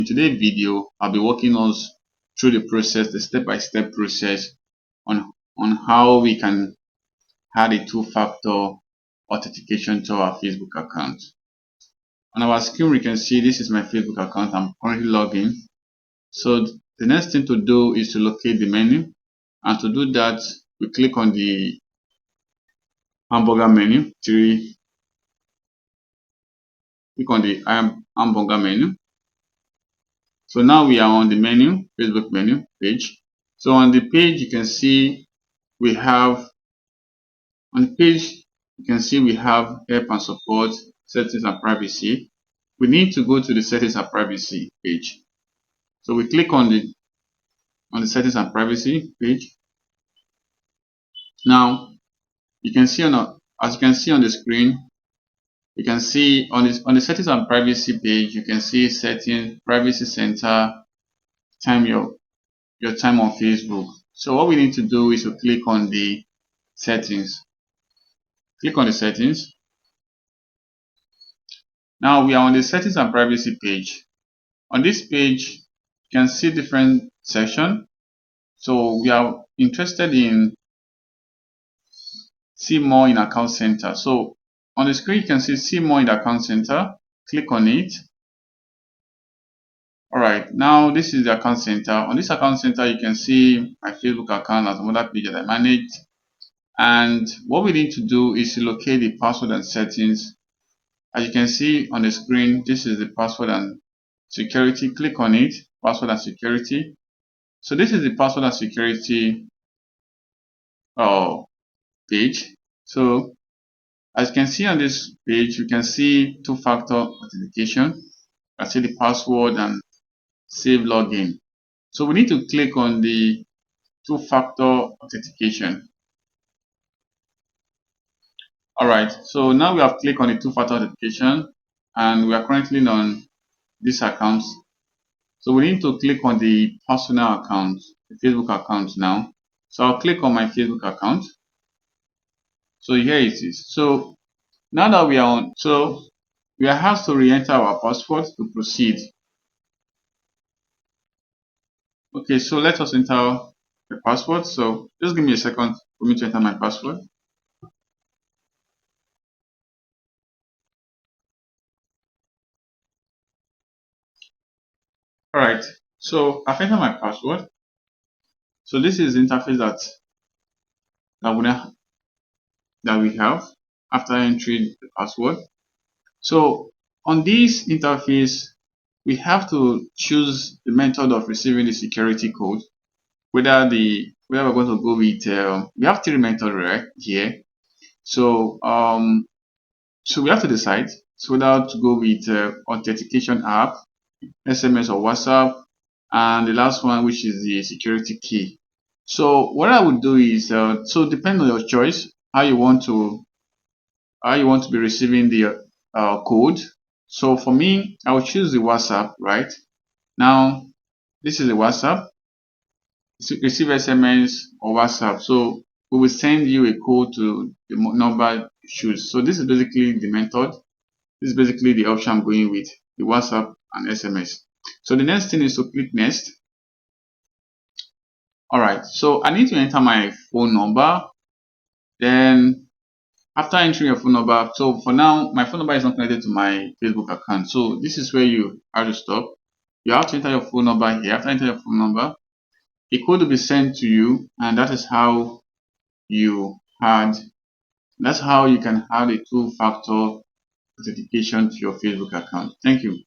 In today's video, I'll be walking us through the process, the step-by-step process on how we can add a two-factor authentication to our Facebook account. On our screen, we can see this is my Facebook account. I'm currently logged in. So the next thing to do is to locate the menu, and to do that, we click on the hamburger menu. Click on the hamburger menu. So now we are on the menu, Facebook menu page. So on the page, you can see we have help and support, settings and privacy. We need to go to the settings and privacy page. So we click on the settings and privacy page. Now you can see as you can see on the screen, you can see on the settings and privacy page, you can see settings, privacy center, your time on Facebook. So what we need to do is to click on the settings. Click on the settings. Now we are on the settings and privacy page. On this page, you can see different sections. So we are interested in see more in account center. So on the screen, you can see more in the account center. Click on it. Alright, now this is the account center. On this account center, you can see my Facebook account as another page that I managed. And what we need to do is to locate the password and settings. As you can see on the screen, this is the password and security. Click on it, password and security. So this is the password and security page. So as you can see on this page, you can see two-factor authentication. You can see the password and save login. So we need to click on the two-factor authentication. Alright, so now we have clicked on the two-factor authentication and we are currently on this account. So we need to click on the personal account, the Facebook account now. So I'll click on my Facebook account. So here it is. So now that we are on, so we are asked to re-enter our password to proceed. Okay, so let us enter the password. So just give me a second for me to enter my password. Alright, so I've entered my password. So this is the interface that we have after entering the password. So on this interface, we have to choose the method of receiving the security code. Whether we're going to go with we have three methods right here. So we have to decide whether to go with authentication app, SMS or WhatsApp, and the last one, which is the security key. So what I would do is so depending on your choice, how you want to be receiving the code. So for me, I will choose the WhatsApp. Right now, this is the WhatsApp. Receive SMS or WhatsApp. So we will send you a code to the number you choose. So this is basically the method. This is basically the option I'm going with, the WhatsApp and SMS. So the next thing is to click next. Alright, so I need to enter my phone number. Then after entering your phone number, so for now my phone number is not connected to my Facebook account. So this is where you have to stop. You have to enter your phone number here. After entering your phone number, a code will be sent to you, and that is how that's how you can add a two-factor authentication to your Facebook account. Thank you.